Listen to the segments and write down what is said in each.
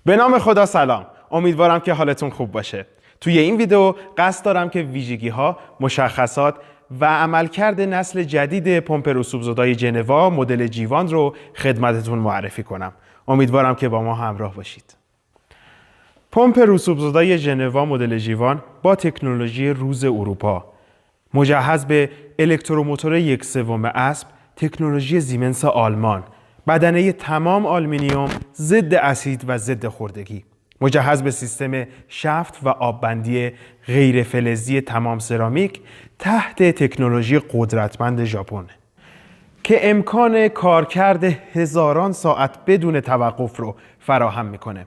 به نام خدا سلام. امیدوارم که حالتون خوب باشه. توی این ویدیو قصد دارم که ویژگی ها، مشخصات و عملکرد نسل جدید پمپ رسوبزدای جنوا مدل جیوان رو خدمتتون معرفی کنم. امیدوارم که با ما همراه باشید. پمپ رسوبزدای جنوا مدل جیوان با تکنولوژی روز اروپا مجهز به الکتروموتور 1/3 اسب، تکنولوژی زیمنس آلمان، بدنه تمام آلومینیوم، ضد اسید و ضد خوردگی، مجهز به سیستم شفت و آببندی غیر فلزی تمام سرامیک تحت تکنولوژی قدرتمند ژاپن که امکان کارکرد هزاران ساعت بدون توقف رو فراهم میکنه.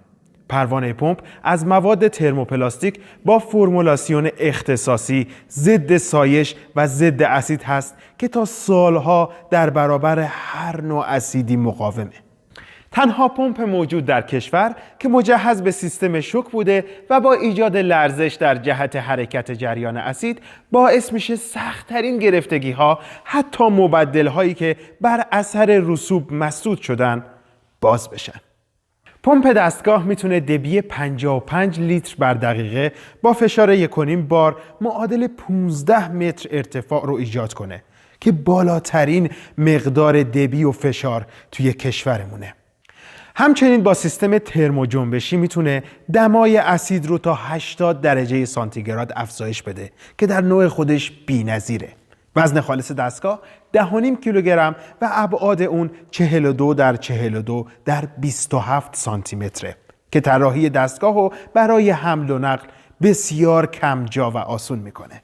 پروانه پمپ از مواد ترموپلاستیک با فرمولاسیون اختصاصی ضد سایش و ضد اسید هست که تا سالها در برابر هر نوع اسیدی مقاومه. تنها پمپ موجود در کشور که مجهز به سیستم شوک بوده و با ایجاد لرزش در جهت حرکت جریان اسید باعث میشه سخت‌ترین گرفتگی ها، حتی مبدل هایی که بر اثر رسوب مسدود شدن، باز بشن. پمپ دستگاه میتونه دبی 55 لیتر بر دقیقه با فشار 1.5 بار معادل 15 متر ارتفاع رو ایجاد کنه که بالاترین مقدار دبی و فشار توی کشورمونه. همچنین با سیستم ترموجنبشی میتونه دمای اسید رو تا 80 درجه سانتیگراد افزایش بده که در نوع خودش بی‌نظیره. وزن خالص دستگاه 10.5 کیلوگرم و ابعاد اون 42 در 42 در 27 سانتی متره که طراحی دستگاه رو برای حمل و نقل بسیار کمجا و آسون میکنه.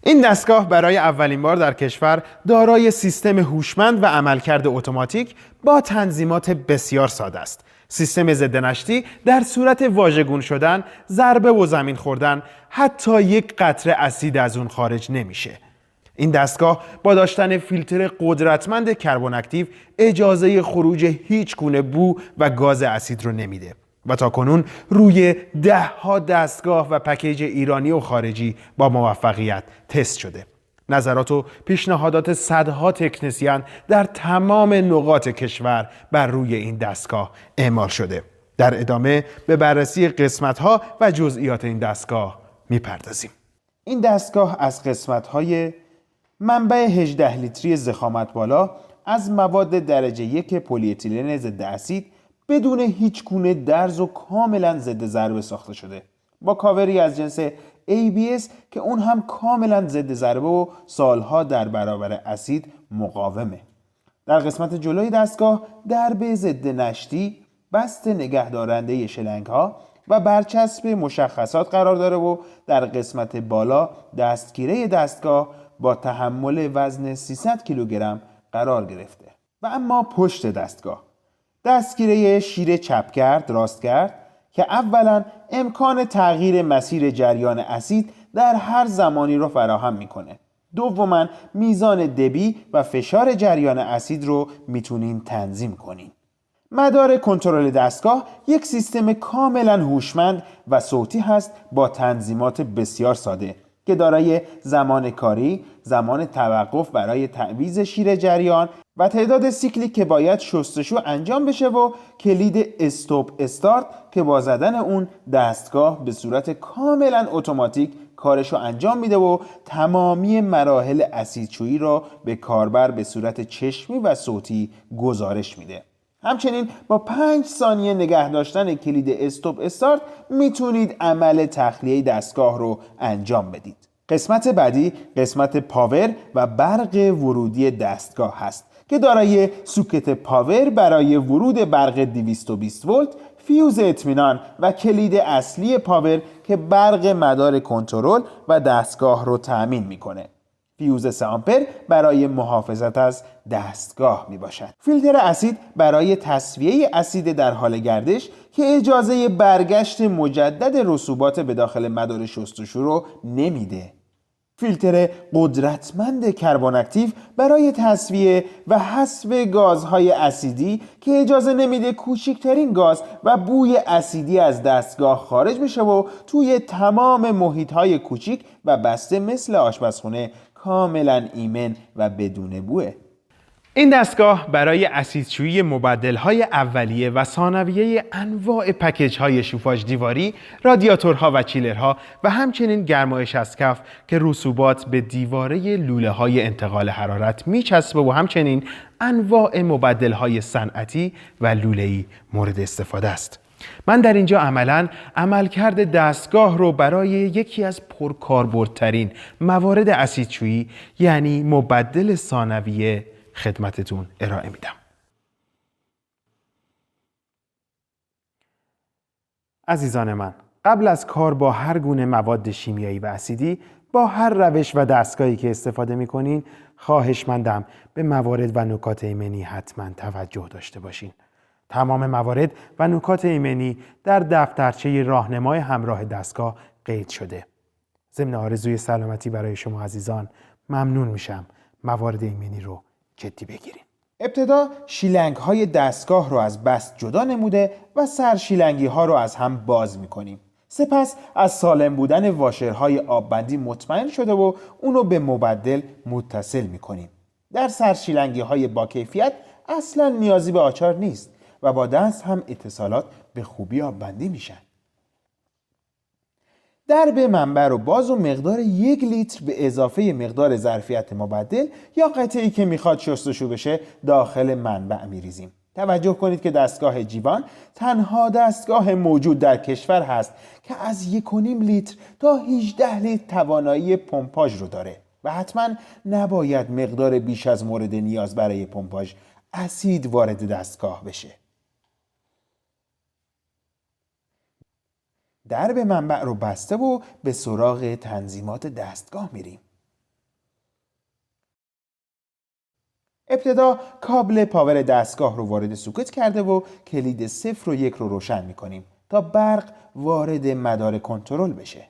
این دستگاه برای اولین بار در کشور دارای سیستم هوشمند و عملکرد اتوماتیک با تنظیمات بسیار ساده است. سیستم ضد نشتی در صورت واژگون شدن، ضربه و زمین خوردن، حتی یک قطره اسید از اون خارج نمیشه. این دستگاه با داشتن فیلتر قدرتمند کربن اکتیو اجازه خروج هیچ گونه بو و گاز اسید رو نمیده و تاکنون روی 10 دستگاه و پکیج ایرانی و خارجی با موفقیت تست شده. نظرات و پیشنهادات صدها تکنسین در تمام نقاط کشور بر روی این دستگاه اعمال شده. در ادامه به بررسی قسمت‌ها و جزئیات این دستگاه میپردازیم. این دستگاه از قسمت‌های منبع 18 لیتری ضخامت بالا از مواد درجه 1 پلی اتیلن ضد اسید بدون هیچ گونه درز و کاملا ضد ضربه ساخته شده با کاوری از جنس ABS که اون هم کاملا ضد ضربه و سالها در برابر اسید مقاومه. در قسمت جلوی دستگاه درب ضد نشتی، بست نگهدارنده شلنگ ها و برچسب مشخصات قرار داره و در قسمت بالا دستگیره دستگاه با تحمل وزن 300 کیلوگرم قرار گرفته. و اما پشت دستگیره شیر چپگرد راستگرد که اولا امکان تغییر مسیر جریان اسید در هر زمانی رو فراهم میکنه. دوما میزان دبی و فشار جریان اسید رو میتونین تنظیم کنین. مدار کنترل دستگاه یک سیستم کاملا هوشمند و صوتی هست با تنظیمات بسیار ساده که دارای زمان کاری، زمان توقف برای تعویض شیر جریان و تعداد سیکلی که باید شستشو انجام بشه و کلید استاپ استارت که با زدن اون دستگاه به صورت کاملا اتوماتیک کارشو انجام میده و تمامی مراحل اسیدشویی را به کاربر به صورت چشمی و صوتی گزارش میده. همچنین با 5 ثانیه نگه داشتن کلید استاپ استارت میتونید عمل تخلیه دستگاه رو انجام بدید. قسمت بعدی قسمت پاور و برق ورودی دستگاه هست که دارای سوکت پاور برای ورود برق 220 ولت، فیوز اطمینان و کلید اصلی پاور که برق مدار کنترل و دستگاه رو تأمین میکنه. فیوز 3 آمپر برای محافظت از دستگاه می باشد. فیلتر اسید برای تصفیه اسید در حال گردش که اجازه برگشت مجدد رسوبات به داخل مدار شستشو رو نمیده. فیلتر قدرتمند کربن اکتیو برای تصفیه و حذف گازهای اسیدی که اجازه نمیده کوچکترین گاز و بوی اسیدی از دستگاه خارج بشه و توی تمام محیطهای کوچیک و بسته مثل آشپزخونه کاملا ایمن و بدون بوه. این دستگاه برای اسیدشویی مبدل‌های اولیه و ثانویه انواع پکیج‌های شوفاژ دیواری، رادیاتورها و چیلرها و همچنین گرمایش از کف که رسوبات به دیواره لوله‌های انتقال حرارت میچسبه و همچنین انواع مبدل‌های صنعتی و لوله‌ای مورد استفاده است. من در اینجا عملکرد دستگاه رو برای یکی از پرکاربردترین موارد اسیدشویی یعنی مبدل ثانویه خدمتتون ارائه میدم. عزیزان من، قبل از کار با هر گونه مواد شیمیایی و اسیدی با هر روش و دستگاهی که استفاده میکنین خواهشمندم به موارد و نکات ایمنی حتما توجه داشته باشین. تمام موارد و نکات ایمنی در دفترچه راهنمای همراه دستگاه قید شده. ضمن آرزوی سلامتی برای شما عزیزان ممنون میشم موارد ایمنی رو جدی بگیریم. ابتدا شیلنگ های دستگاه رو از بست جدا نموده و سر شیلنگی ها رو از هم باز میکنیم. سپس از سالم بودن واشرهای آببندی مطمئن شده و اونو به مبدل متصل میکنیم. در سر شیلنگی های با کیفیت اصلا نیازی به آچار نیست و با دست هم اتصالات به خوبی آببندی میشن. درب منبع رو باز و مقدار 1 لیتر به اضافه مقدار ظرفیت مبدل یا قطعی که میخواد شستشو بشه داخل منبع میریزیم. توجه کنید که دستگاه جیوان تنها دستگاه موجود در کشور هست که از 1.5 لیتر تا 18 لیتر توانایی پمپاژ رو داره و حتما نباید مقدار بیش از مورد نیاز برای پمپاژ اسید وارد دستگاه بشه. درب منبع رو بسته و به سراغ تنظیمات دستگاه میریم. ابتدا کابل پاور دستگاه رو وارد سوکت کرده و کلید 0 و 1 رو روشن میکنیم تا برق وارد مدار کنترل بشه.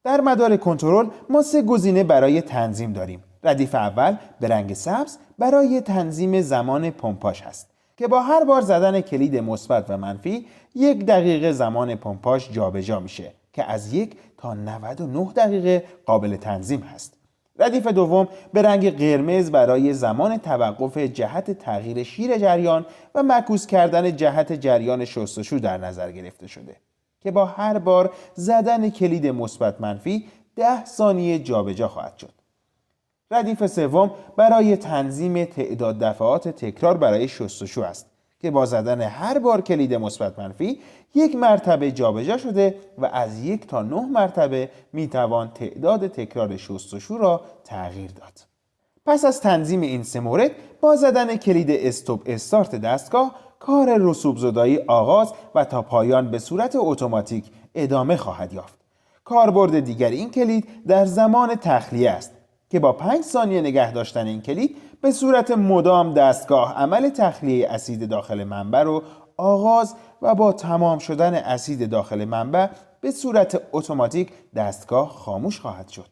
در مدار کنترل ما 3 گزینه برای تنظیم داریم. ردیف اول به رنگ سبز برای تنظیم زمان پمپاژ هست که با هر بار زدن کلید مثبت و منفی 1 دقیقه زمان پمپاژ جابجا میشه که از 1 تا 99 دقیقه قابل تنظیم هست. ردیف دوم به رنگ قرمز برای زمان توقف جهت تغییر شیر جریان و معکوس کردن جهت جریان شستشو در نظر گرفته شده که با هر بار زدن کلید مثبت منفی 10 ثانیه جابجا خواهد شد. ردیف سوم برای تنظیم تعداد دفعات تکرار برای شستشو است که با زدن هر بار کلید مثبت منفی 1 مرتبه جابجا شده و از 1 تا 9 مرتبه میتوان تعداد تکرار شستشو را تغییر داد. پس از تنظیم این 3 مورد با زدن کلید استاپ استارت دستگاه کار رسوبزدایی آغاز و تا پایان به صورت اتوماتیک ادامه خواهد یافت. کاربرد دیگر این کلید در زمان تخلیه است که با 5 ثانیه نگه داشتن این کلید به صورت مدام دستگاه عمل تخلیه اسید داخل منبع رو آغاز و با تمام شدن اسید داخل منبع به صورت اتوماتیک دستگاه خاموش خواهد شد.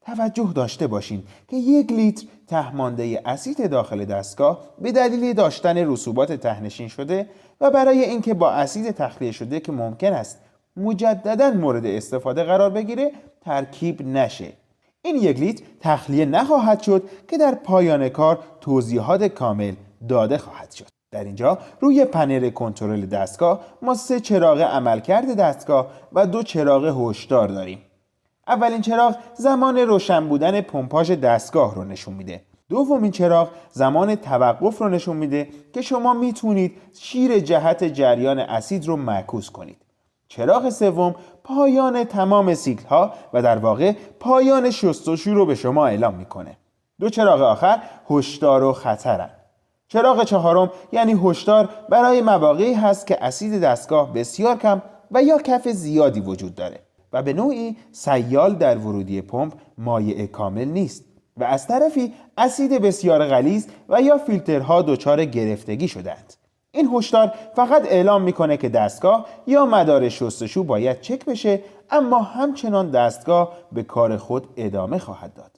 توجه داشته باشین که 1 لیتر تهمانده اسید داخل دستگاه به دلیل داشتن رسوبات تهنشین شده و برای اینکه با اسید تخلیه شده که ممکن است مجددا مورد استفاده قرار بگیره ترکیب نشه. این 1 لیتر تخلیه نخواهد شد که در پایان کار توضیحات کامل داده خواهد شد. در اینجا روی پنل کنترل دستگاه ما 3 چراغ عملکرد دستگاه و 2 چراغ هشدار داریم. اولین چراغ زمان روشن بودن پمپاژ دستگاه رو نشون میده. دومین چراغ زمان توقف رو نشون میده که شما میتونید شیر جهت جریان اسید رو معکوس کنید. چراغ سوم پایان تمام سیکل ها و در واقع پایان شستشو رو به شما اعلام میکنه. 2 چراغ آخر هشدار و خطرن. چراغ چهارم یعنی هشدار برای مواقعی هست که اسید دستگاه بسیار کم و یا کف زیادی وجود داره و به نوعی سیال در ورودی پمپ مایع کامل نیست و از طرفی اسید بسیار غلیظ و یا فیلترها دچار گرفتگی شدند. این هشدار فقط اعلام میکنه که دستگاه یا مدار شستشو باید چک بشه، اما همچنان دستگاه به کار خود ادامه خواهد داد.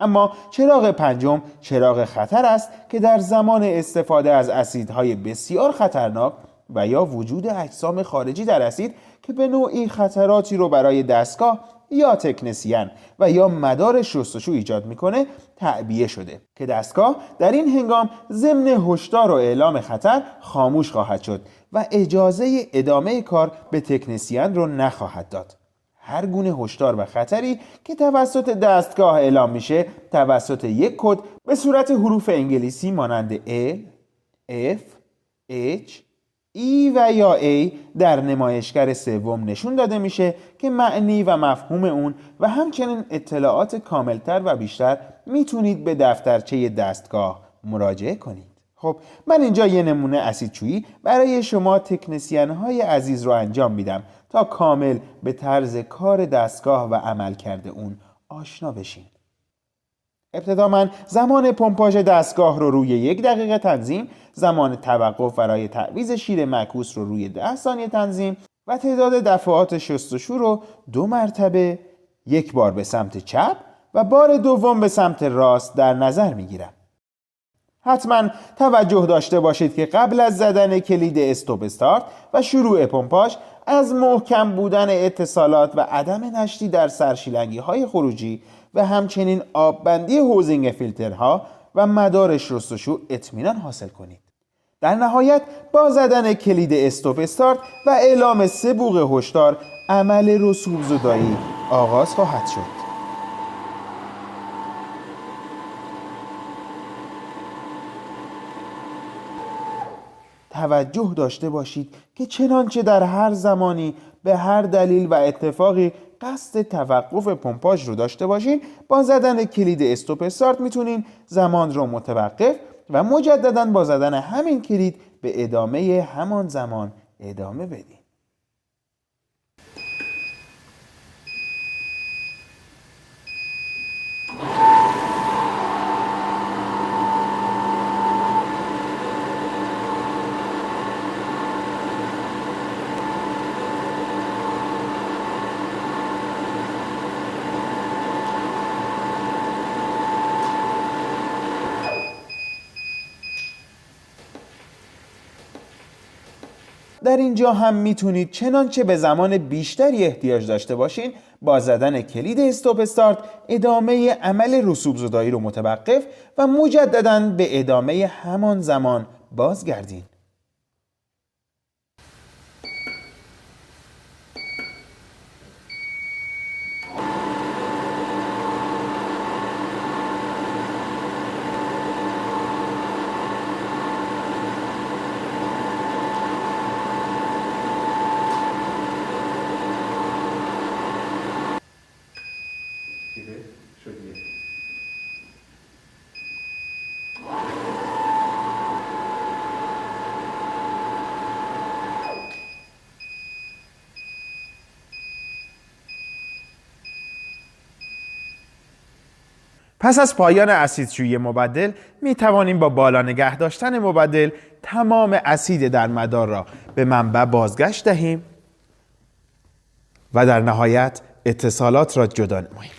اما چراغ پنجم چراغ خطر است که در زمان استفاده از اسیدهای بسیار خطرناک و یا وجود اجسام خارجی در اسید که به نوعی خطراتی رو برای دستگاه یا تکنسین و یا مدار شستشو ایجاد میکنه تعبیه شده که دستگاه در این هنگام ضمن هشدار و اعلام خطر خاموش خواهد شد و اجازه ادامه کار به تکنسین رو نخواهد داد. هر گونه هشدار و خطری که توسط دستگاه اعلام میشه توسط یک کد به صورت حروف انگلیسی مانند L، F، H، E و یا A در نمایشگر سوم نشون داده میشه که معنی و مفهوم اون و همچنین اطلاعات کاملتر و بیشتر میتونید به دفترچه دستگاه مراجعه کنید. خب من اینجا یه نمونه اسیدچویی برای شما تکنسین های عزیز رو انجام میدم تا کامل به طرز کار دستگاه و عملکرد اون آشنا بشین. ابتدا من زمان پمپاژ دستگاه رو روی 1 دقیقه تنظیم، زمان توقف برای تعویض شیر معکوس رو روی 10 ثانیه تنظیم و تعداد دفعات شستشو رو 2 مرتبه، 1 بار به سمت چپ و بار دوم به سمت راست در نظر میگیرم. حتما توجه داشته باشید که قبل از زدن کلید استاپ استارت و شروع پمپاژ از محکم بودن اتصالات و عدم نشتی در سرشیلنگی های خروجی و همچنین آببندی هوزینگ فیلترها و مدار شستشو اطمینان حاصل کنید. در نهایت با زدن کلید استاپ استارت و اعلام 3 بوق هشدار عمل رسوب زدایی آغاز خواهد شد. توجه داشته باشید که چنانچه در هر زمانی به هر دلیل و اتفاقی قصد توقف پمپاژ رو داشته باشین، با زدن کلید استاپ استارت میتونین زمان رو متوقف و مجددا با زدن همین کلید به ادامه همان زمان ادامه بدین. در اینجا هم میتونید چنانچه به زمان بیشتری احتیاج داشته باشین با زدن کلید استاپ استارت ادامه عمل رسوب زدایی رو متوقف و مجدداً به ادامه همان زمان بازگردین. پس از پایان اسیدشویی مبدل می توانیم با بالا نگه داشتن مبدل تمام اسید در مدار را به منبع بازگشت دهیم و در نهایت اتصالات را جدا نماییم.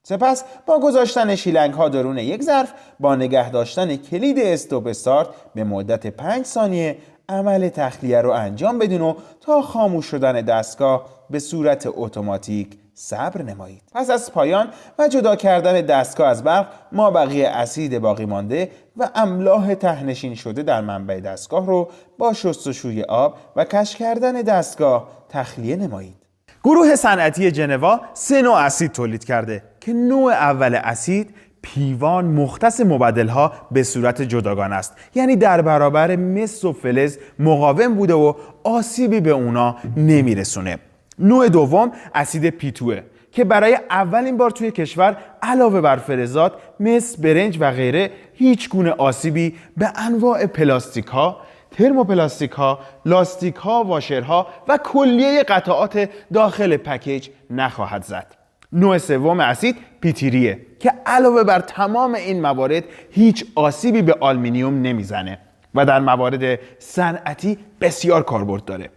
سپس با گذاشتن شیلنگ ها درون یک ظرف با نگه داشتن کلید استاپ استارت به مدت 5 ثانیه عمل تخلیه رو انجام بدین و تا خاموش شدن دستگاه به صورت اتوماتیک صبر نمایید. پس از پایان و جدا کردن دستگاه از برق ما بقیه اسید باقی مانده و املاح ته‌نشین شده در منبع دستگاه رو با شستشوی آب و کش کردن دستگاه تخلیه نمایید. گروه صنعتی جنوا 3 نوع اسید تولید کرده که نوع اول اسید پیوان مختص مبدل‌ها به صورت جداگانه است، یعنی در برابر مس و فلز مقاوم بوده و آسیبی به اونا نمیرسونه. نوع دوم اسید پیتوه که برای اولین بار توی کشور علاوه بر فلزات مس، برنج و غیره هیچ گونه آسیبی به انواع پلاستیک ها، ترموپلاستیک ها، لاستیک ها، واشرها و کلیه قطعات داخل پکیج نخواهد زد. نوع سوم اسید پیتریه که علاوه بر تمام این موارد هیچ آسیبی به آلومینیوم نمیزنه و در موارد صنعتی بسیار کاربرد داره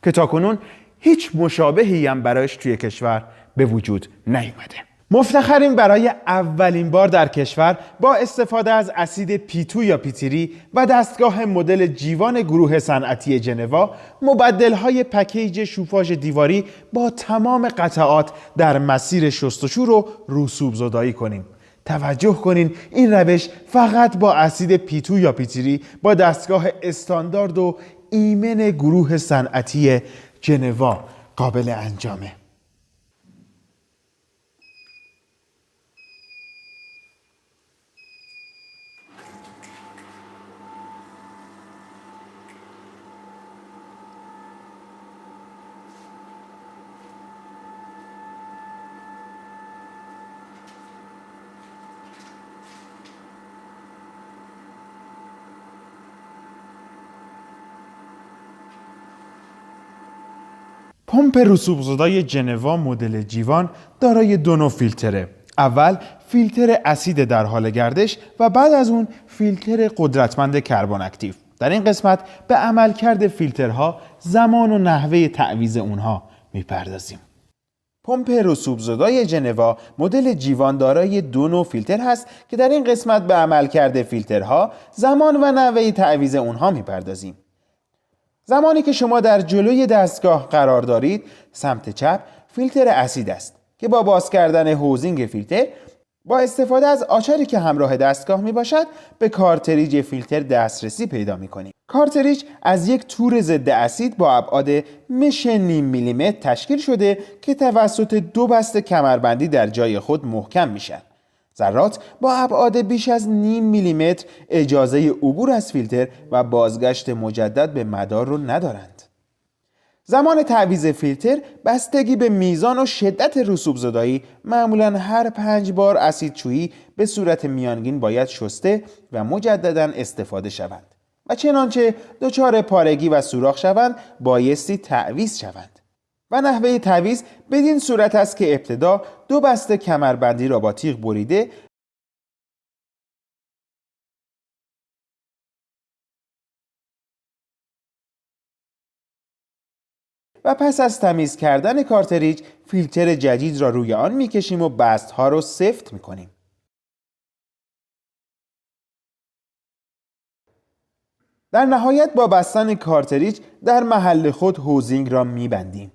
که تاکنون هیچ مشابهی هم برایش توی کشور به وجود نیومده. مفتخریم برای اولین بار در کشور با استفاده از اسید پیتو یا پیتری و دستگاه مدل جیوان گروه صنعتی ژنوا مبدل‌های پکیج شوفاژ دیواری با تمام قطعات در مسیر شستشو رو رسوب زدایی کنیم. توجه کنین این روش فقط با اسید پیتو یا پیتری با دستگاه استاندارد و ایمن گروه صنعتی ژنوا قابل انجامه. پمپ رسوب‌زدای ژنوا مدل جیوان دارای دو نوع فیلتره. اول فیلتر اسید در حال گردش و بعد از اون فیلتر قدرتمند کربن اکتیو. در این قسمت به عملکرد فیلترها، زمان و نحوه تعویض اونها میپردازیم. پمپ رسوب‌زدای ژنوا مدل جیوان دارای دو نوع فیلتر هست که در این قسمت به عملکرد فیلترها، زمان و نحوه تعویض اونها میپردازیم. زمانی که شما در جلوی دستگاه قرار دارید، سمت چپ فیلتر اسید است که با باز کردن هوزینگ فیلتر با استفاده از آچاری که همراه دستگاه می باشد به کارتریج فیلتر دسترسی پیدا می کنید. کارتریج از یک تور ضد اسید با ابعاد مش نیم میلیمتر تشکیل شده که توسط دو بسته کمربندی در جای خود محکم میشن. ذرات با ابعاد بیش از نیم میلیمتر اجازه عبور از فیلتر و بازگشت مجدد به مدار رو ندارند. زمان تعویض فیلتر بستگی به میزان و شدت رسوب زدایی معمولاً هر 5 بار اسیدچویی به صورت میانگین باید شسته و مجدداً استفاده شوند و چنانچه دچار پارگی و سوراخ شوند بایستی تعویض شوند. و نحوه تعویض بدین صورت است که ابتدا دو بسته کمربندی را با تیغ بریده و پس از تمیز کردن کارتریج فیلتر جدید را روی آن میکشیم و بستها را سفت میکنیم. در نهایت با بستن کارتریج در محل خود هوزینگ را میبندیم.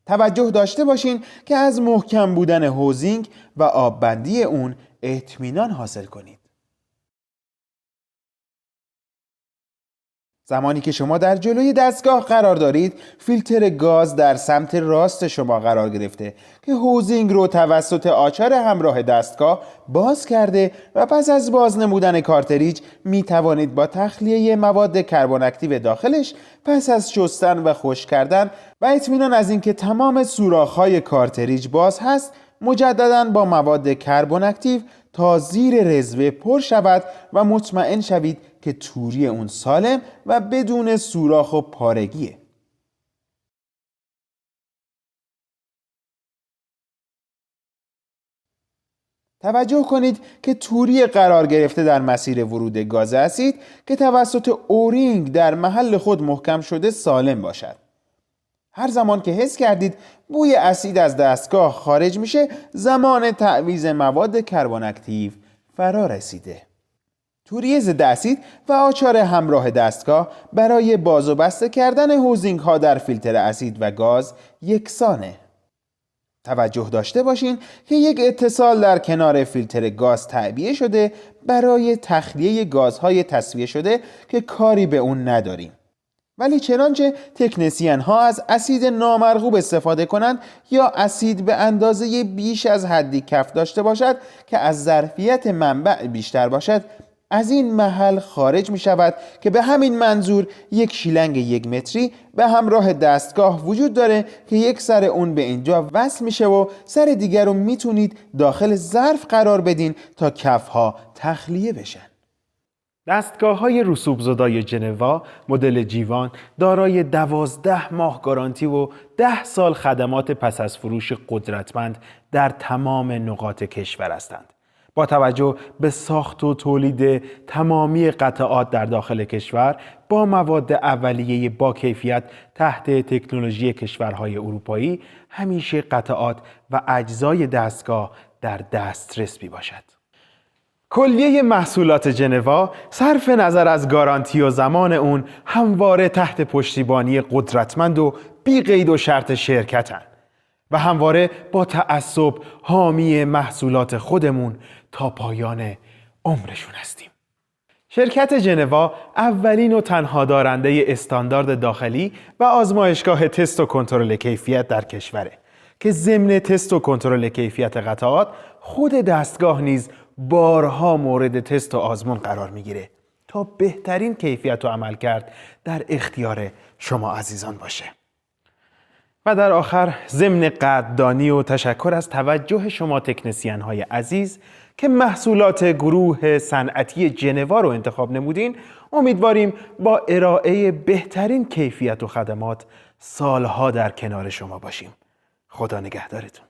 توجه داشته باشین که از محکم بودن هوزینگ و آببندی اون اطمینان حاصل کنید. زمانی که شما در جلوی دستگاه قرار دارید، فیلتر گاز در سمت راست شما قرار گرفته که هوزینگ رو توسط آچار همراه دستگاه باز کرده و پس از باز نمودن کارتریج می توانید با تخلیه مواد کربن اکتیو داخلش پس از شستن و خشک کردن و اطمینان از اینکه تمام سوراخ‌های کارتریج باز هست مجدداً با مواد کربن اکتیو تا زیر رزوه پر شود و مطمئن شوید که توری اون سالم و بدون سوراخ و پارگیه. توجه کنید که توری قرار گرفته در مسیر ورود گاز اسید که توسط اورینگ در محل خود محکم شده سالم باشد. هر زمان که حس کردید بوی اسید از دستگاه خارج میشه، زمان تعویض مواد کربن اکتیو فرا رسیده. توری ضد اسید و آچار همراه دستگاه برای باز و بسته کردن هوزینگ ها در فیلتر اسید و گاز یکسانه. توجه داشته باشین که یک اتصال در کنار فیلتر گاز تعبیه شده برای تخلیه گازهای تصفیه شده که کاری به اون نداریم. ولی چنانچه تکنسین ها از اسید نامرغوب استفاده کنند یا اسید به اندازه بیش از حدی کف داشته باشد که از ظرفیت منبع بیشتر باشد، از این محل خارج می شود که به همین منظور یک شیلنگ 1 متری به همراه دستگاه وجود داره که یک سر اون به اینجا وصل میشه و سر دیگر رو میتونید داخل ظرف قرار بدین تا کفها تخلیه بشن. دستگاه‌های رسوب‌زدای ژنوا مدل جیوان دارای 12 ماه گارانتی و 10 سال خدمات پس از فروش قدرتمند در تمام نقاط کشور هستند. با توجه به ساخت و تولید تمامی قطعات در داخل کشور با مواد اولیه با کیفیت تحت تکنولوژی کشورهای اروپایی، همیشه قطعات و اجزای دستگاه در دسترس می باشد. کلیه محصولات جنوا صرف نظر از گارانتی و زمان اون همواره تحت پشتیبانی قدرتمند و بی قید و شرط شرکتن و همواره با تعصب حامی محصولات خودمون تا پایان عمرشون هستیم. شرکت جنوا اولین و تنها دارنده استاندارد داخلی و آزمایشگاه تست و کنترل کیفیت در کشوره که ضمن تست و کنترل کیفیت قطعات خود دستگاه نیز بارها مورد تست و آزمون قرار میگیره تا بهترین کیفیت و عملکرد در اختیار شما عزیزان باشه. و در آخر ضمن قدردانی و تشکر از توجه شما تکنسین های عزیز که محصولات گروه صنعتی جنوا رو انتخاب نمودین، امیدواریم با ارائه بهترین کیفیت و خدمات سالها در کنار شما باشیم. خدا نگهدارتون.